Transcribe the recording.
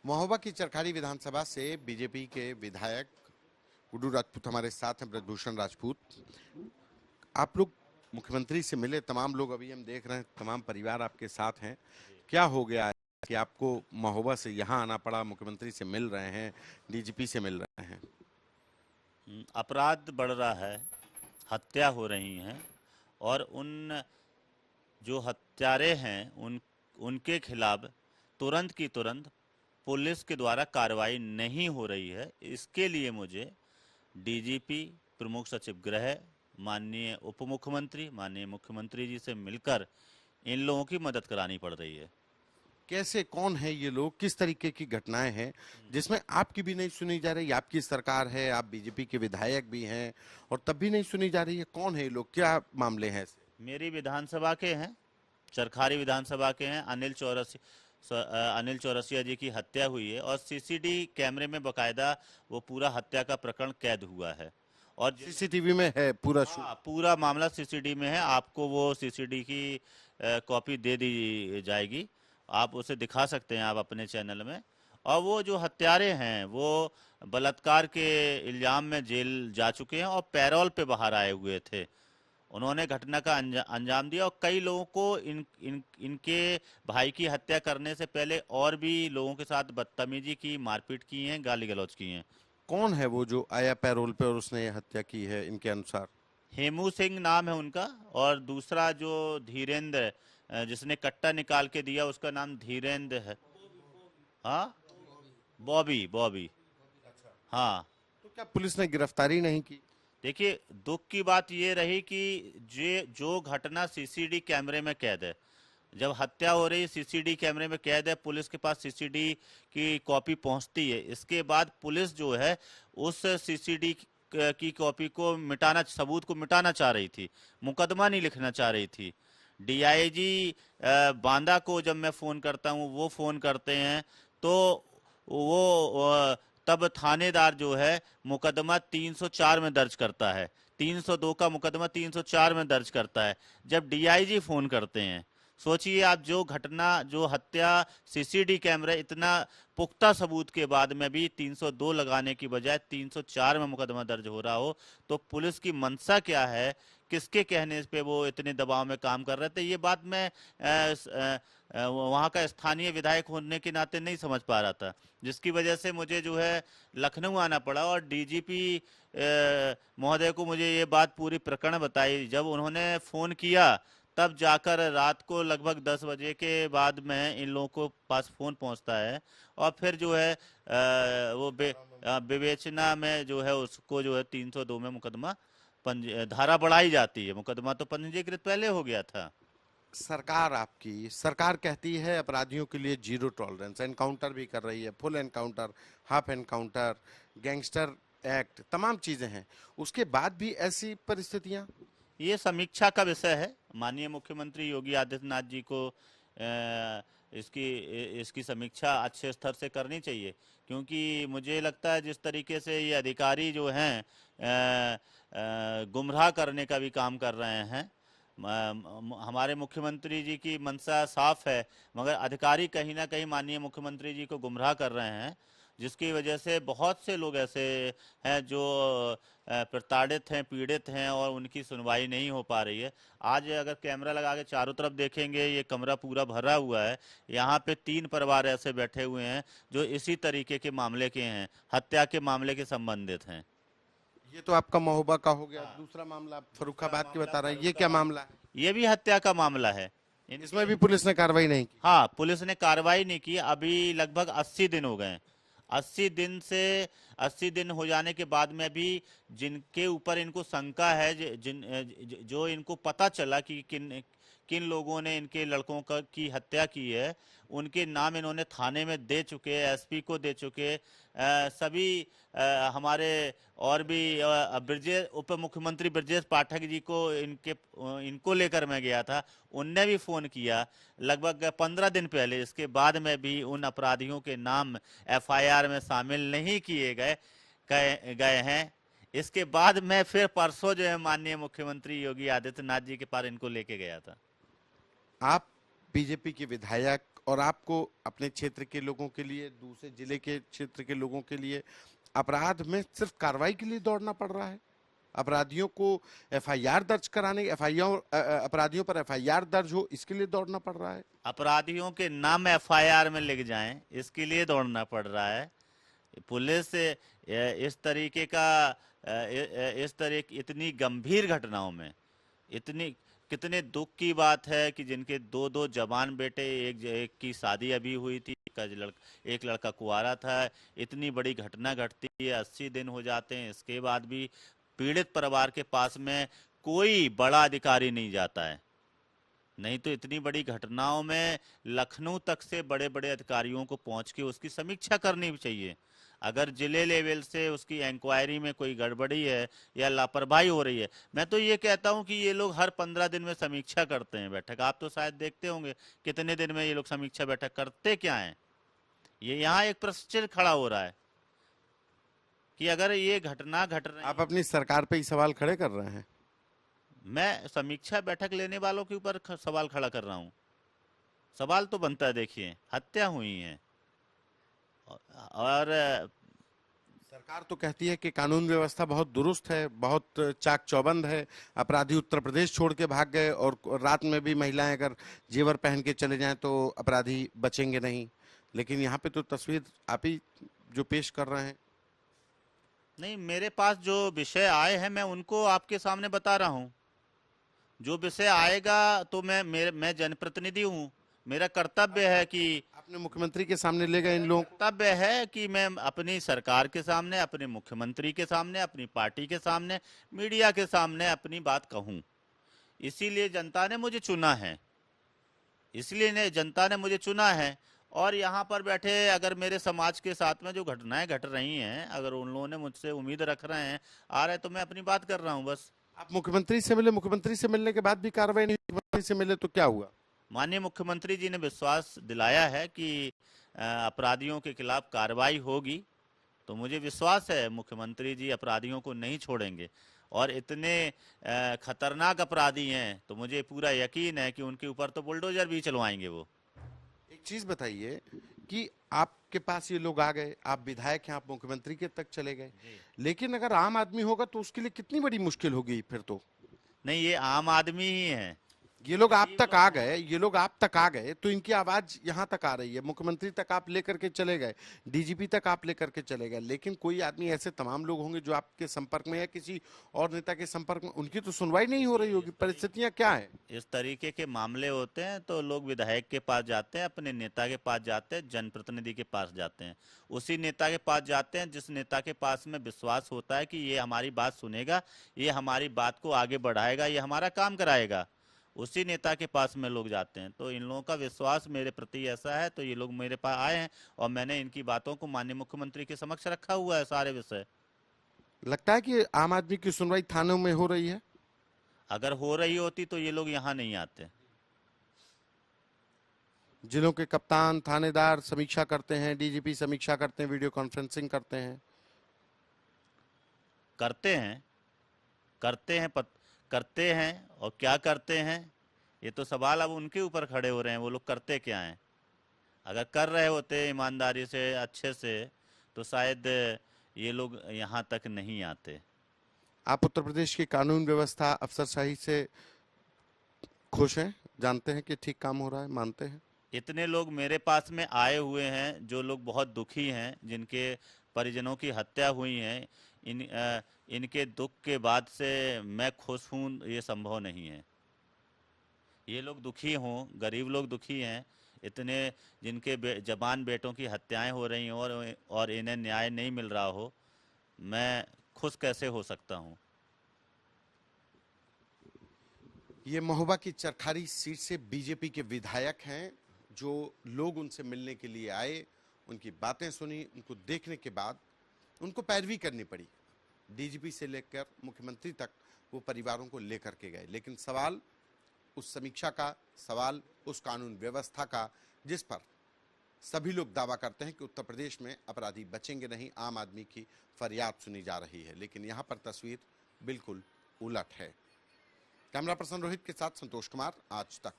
महोबा की चरखारी विधानसभा से बीजेपी के विधायक गुड्डू राजपूत हमारे साथ हैं, ब्रजभूषण राजपूत। आप लोग मुख्यमंत्री से मिले, तमाम लोग अभी हम देख रहे हैं, तमाम परिवार आपके साथ हैं। क्या हो गया है कि आपको महोबा से यहाँ आना पड़ा, मुख्यमंत्री से मिल रहे हैं, डीजीपी से मिल रहे हैं? अपराध बढ़ रहा है, हत्या हो रही हैं और उन जो हत्यारे हैं उनके खिलाफ तुरंत की तुरंत पुलिस के द्वारा कार्रवाई नहीं हो रही है। इसके लिए मुझे डीजीपी, प्रमुख सचिव गृह, माननीय उप मुख्यमंत्री, माननीय मुख्यमंत्री जी से मिलकर इन लोगों की मदद करानी पड़ रही है। कैसे, कौन है ये लोग, किस तरीके की घटनाएं हैं जिसमें आपकी भी नहीं सुनी जा रही? आपकी सरकार है, आप बीजेपी के विधायक भी हैं और तब भी नहीं सुनी जा रही है। कौन है ये लोग, क्या मामले हैं ऐसे? मेरी विधानसभा के हैं, चरखारी विधानसभा के हैं। अनिल चौरसिया जी की हत्या हुई है और सीसीडी कैमरे में बकायदा वो पूरा हत्या का प्रकरण कैद हुआ है और सीसीटीवी में है पूरा शूट? हाँ, पूरा मामला सीसीडी में है। आपको वो सीसीडी की कॉपी दे दी जाएगी, आप उसे दिखा सकते हैं आप अपने चैनल में। और वो जो हत्यारे हैं वो बलात्कार के इल्जाम में जेल जा चुके हैं और पैरोल पे बाहर आए हुए थे। उन्होंने घटना का अंजाम दिया और कई लोगों को इनके भाई की हत्या करने से पहले और भी लोगों के साथ बदतमीजी की, मारपीट की है, गाली गलौज की है। कौन है वो जो आया पैरोल पे और उसने ये हत्या की है इनके अनुसार? हेमू सिंह नाम है उनका और दूसरा जो धीरेन्द्र जिसने कट्टा निकाल के दिया उसका नाम धीरेन्द्र है। हाँ, बॉबी बॉबी। हाँ, तो क्या पुलिस ने गिरफ्तारी नहीं की? देखिए दुख की बात ये रही कि जो घटना सीसीडी कैमरे में कैद है, जब हत्या हो रही सीसीडी कैमरे में कैद है, पुलिस के पास सीसीडी की कॉपी पहुंचती है। इसके बाद पुलिस जो है उस सीसीडी की कॉपी को मिटाना, सबूत को मिटाना चाह रही थी, मुकदमा नहीं लिखना चाह रही थी। डीआईजी बांदा को जब मैं फ़ोन करता हूँ, वो फ़ोन करते हैं तो वो तब थानेदार जो है मुकदमा 304 में दर्ज करता है, 302 का मुकदमा 304 में दर्ज करता है जब डीआईजी फ़ोन करते हैं। सोचिए आप, जो घटना, जो हत्या सीसीडी कैमरा इतना पुख्ता सबूत के बाद में भी 302 लगाने की बजाय 304 में मुकदमा दर्ज हो रहा हो, तो पुलिस की मंशा क्या है, किसके कहने पे वो इतने दबाव में काम कर रहे थे, ये बात मैं वहाँ का स्थानीय विधायक होने के नाते नहीं समझ पा रहा था, जिसकी वजह से मुझे जो है लखनऊ आना पड़ा और डीजीपी महोदय को मुझे ये बात पूरी प्रकरण बताई। जब उन्होंने फ़ोन किया तब जाकर रात को लगभग 10 बजे के बाद में इन लोगों को पास फ़ोन पहुंचता है और फिर जो है विवेचना में जो है उसको जो है 302 में मुकदमा धारा बढ़ाई जाती है। मुकदमा तो पंजीकृत पहले हो गया था। सरकार, आपकी सरकार कहती है अपराधियों के लिए जीरो टॉलरेंस, एनकाउंटर भी कर रही है, full encounter, half encounter, gangster act, तमाम चीजें हैं, उसके बाद भी ऐसी परिस्थितियां? ये समीक्षा का विषय है। माननीय मुख्यमंत्री योगी आदित्यनाथ जी को इसकी इसकी समीक्षा अच्छे स्तर से करनी चाहिए, क्योंकि मुझे लगता है जिस तरीके से ये अधिकारी जो हैं गुमराह करने का भी काम कर रहे हैं। हमारे मुख्यमंत्री जी की मंशा साफ है, मगर अधिकारी कहीं ना कहीं माननीय मुख्यमंत्री जी को गुमराह कर रहे हैं, जिसकी वजह से बहुत से लोग ऐसे हैं जो प्रताड़ित हैं, पीड़ित हैं और उनकी सुनवाई नहीं हो पा रही है। आज अगर कैमरा लगा के चारों तरफ देखेंगे, ये कमरा पूरा भरा हुआ है। यहाँ पे 3 परिवार ऐसे बैठे हुए हैं जो इसी तरीके के मामले के हैं, हत्या के मामले के संबंधित हैं। ये तो आपका महोबा का हो गया। दूसरा मामला आप फर्रुखाबाद की बता रहे हैं, ये क्या मामला है? ये भी हत्या का मामला है। इसमें भी पुलिस ने कार्रवाई नहीं की? हाँ, पुलिस ने कार्रवाई नहीं की। अभी लगभग 80 दिन हो गए। 80 दिन हो जाने के बाद में भी जिनके ऊपर इनको शंका है, जो इनको पता चला कि किन किन लोगों ने इनके लड़कों की हत्या की है, उनके नाम इन्होंने थाने में दे चुके, एसपी को दे चुके। सभी हमारे और भी ब्रजेश, उप मुख्यमंत्री ब्रजेश पाठक जी को इनको लेकर मैं गया था, उनने भी फ़ोन किया लगभग 15 दिन पहले। इसके बाद में भी उन अपराधियों के नाम एफआईआर में शामिल नहीं किए गए हैं। इसके बाद मैं फिर परसों जो है माननीय मुख्यमंत्री योगी आदित्यनाथ जी के पास इनको लेके गया था। आप बीजेपी के विधायक और आपको अपने क्षेत्र के लोगों के लिए, दूसरे जिले के क्षेत्र के लोगों के लिए अपराध में सिर्फ कार्रवाई के लिए दौड़ना पड़ रहा है? अपराधियों को एफआईआर दर्ज कराने, एफआईआर अपराधियों पर एफआईआर दर्ज हो, इसके लिए दौड़ना पड़ रहा है? अपराधियों के नाम एफआईआर में लिख जाएं, इसके लिए दौड़ना पड़ रहा है। पुलिस इस तरीके का इस तरह इतनी गंभीर घटनाओं में, इतनी कितने दुख की बात है कि जिनके दो दो जवान बेटे, एक की शादी अभी हुई थी, एक लड़का कुंवारा था, इतनी बड़ी घटना घटती है, 80 दिन हो जाते हैं, इसके बाद भी पीड़ित परिवार के पास में कोई बड़ा अधिकारी नहीं जाता है। नहीं तो इतनी बड़ी घटनाओं में लखनऊ तक से बड़े बड़े अधिकारियों को पहुंच के उसकी समीक्षा करनी भी चाहिए। अगर जिले लेवल से उसकी इंक्वायरी में कोई गड़बड़ी है या लापरवाही हो रही है, मैं तो ये कहता हूं कि ये लोग हर 15 दिन में समीक्षा करते हैं बैठक। आप तो शायद देखते होंगे कितने दिन में ये लोग समीक्षा बैठक करते क्या है। ये यहाँ एक प्रश्न खड़ा हो रहा है कि अगर ये घटना घट रही, आप अपनी सरकार पे ही सवाल खड़े कर रहे हैं। मैं समीक्षा बैठक लेने वालों के ऊपर सवाल खड़ा कर रहा हूँ। सवाल तो बनता है, देखिए हत्या हुई है और सरकार तो कहती है कि कानून व्यवस्था बहुत दुरुस्त है, बहुत चाक चौबंद है, अपराधी उत्तर प्रदेश छोड़ के भाग गए, और रात में भी महिलाएं अगर जेवर पहन के चले जाएं तो अपराधी बचेंगे नहीं। लेकिन यहाँ पे तो तस्वीर आप ही जो पेश कर रहे हैं। नहीं, मेरे पास जो विषय आए हैं मैं उनको आपके सामने बता रहा हूँ। जो विषय आएगा तो मैं जनप्रतिनिधि हूँ, मेरा कर्तव्य है कि आपने मुख्यमंत्री के सामने ले गए इन लोगों को। कर्तव्य है कि मैं अपनी सरकार के सामने, अपने मुख्यमंत्री के सामने, अपनी पार्टी के सामने, मीडिया के सामने अपनी बात कहूँ। इसीलिए जनता ने मुझे चुना है, जनता ने मुझे चुना है। और यहाँ पर बैठे अगर मेरे समाज के साथ में जो घटनाएं घट रही हैं, अगर उन लोगों ने मुझसे उम्मीद रख रहे हैं, आ रहे, तो मैं अपनी बात कर रहा हूँ बस। आप मुख्यमंत्री से मिले, मुख्यमंत्री से मिलने के बाद भी कार्रवाई नहीं, मुख्यमंत्री से मिले तो क्या हुआ? माननीय मुख्यमंत्री जी ने विश्वास दिलाया है कि अपराधियों के खिलाफ कार्रवाई होगी, तो मुझे विश्वास है मुख्यमंत्री जी अपराधियों को नहीं छोड़ेंगे। और इतने खतरनाक अपराधी हैं तो मुझे पूरा यकीन है कि उनके ऊपर तो बुलडोजर भी चलवाएंगे वो। एक चीज बताइए कि आपके पास ये लोग आ गए, आप विधायक हैं, आप मुख्यमंत्री के तक चले गए, लेकिन अगर आम आदमी होगा तो उसके लिए कितनी बड़ी मुश्किल होगी फिर तो। नहीं, ये आम आदमी ही है। ये लोग आप तक आ गए, ये लोग आप तक आ गए तो इनकी आवाज यहाँ तक आ रही है, मुख्यमंत्री तक आप लेकर के चले गए, डीजीपी तक आप लेकर के चले गए, लेकिन कोई आदमी ऐसे तमाम लोग होंगे जो आपके संपर्क में या किसी और नेता के संपर्क में, उनकी तो सुनवाई नहीं हो रही होगी। परिस्थितियां क्या है? इस तरीके के मामले होते हैं तो लोग विधायक के पास जाते हैं, अपने नेता के पास जाते हैं, जनप्रतिनिधि के पास जाते हैं, उसी नेता के पास जाते हैं जिस नेता के पास में विश्वास होता है कि ये हमारी बात सुनेगा, ये हमारी बात को आगे बढ़ाएगा, ये हमारा काम कराएगा, उसी नेता के पास में लोग जाते हैं। तो इन लोगों का विश्वास मेरे प्रति ऐसा है, तो ये लोग मेरे पास आए हैं और मैंने इनकी बातों को माननीय मुख्यमंत्री के समक्ष रखा हुआ है, सारे विषय। लगता है कि आम आदमी की सुनवाई थानों में हो रही है? अगर हो रही होती तो ये लोग यहाँ नहीं आते। जिलों के कप्तान, थानेदार समीक्षा करते हैं, डीजीपी समीक्षा करते हैं, वीडियो कॉन्फ्रेंसिंग करते हैं। करते हैं, करते हैं करते हैं, और क्या करते हैं ये तो सवाल अब उनके ऊपर खड़े हो रहे हैं, वो लोग करते क्या हैं। अगर कर रहे होते ईमानदारी से, अच्छे से, तो शायद ये लोग यहाँ तक नहीं आते। आप उत्तर प्रदेश की कानून व्यवस्था, अफसरशाही से खुश हैं? जानते हैं कि ठीक काम हो रहा है? मानते हैं? इतने लोग मेरे पास में आए हुए हैं जो लोग बहुत दुखी हैं, जिनके परिजनों की हत्या हुई है, इनके दुख के बाद से मैं खुश हूँ, ये संभव नहीं है। ये लोग दुखी हों, गरीब लोग दुखी हैं, इतने जिनके जवान बेटों की हत्याएं हो रही हों और इन्हें न्याय नहीं मिल रहा हो, मैं खुश कैसे हो सकता हूँ। ये महोबा की चरखारी सीट से बीजेपी के विधायक हैं, जो लोग उनसे मिलने के लिए आए, उनकी बातें सुनी, उनको देखने के बाद उनको पैरवी करनी पड़ी। डीजीपी से लेकर मुख्यमंत्री तक वो परिवारों को लेकर के गए, लेकिन सवाल उस समीक्षा का, सवाल उस कानून व्यवस्था का, जिस पर सभी लोग दावा करते हैं कि उत्तर प्रदेश में अपराधी बचेंगे नहीं, आम आदमी की फरियाद सुनी जा रही है। लेकिन यहाँ पर तस्वीर बिल्कुल उलट है। कैमरा पर्सन रोहित के साथ संतोष कुमार, आज तक।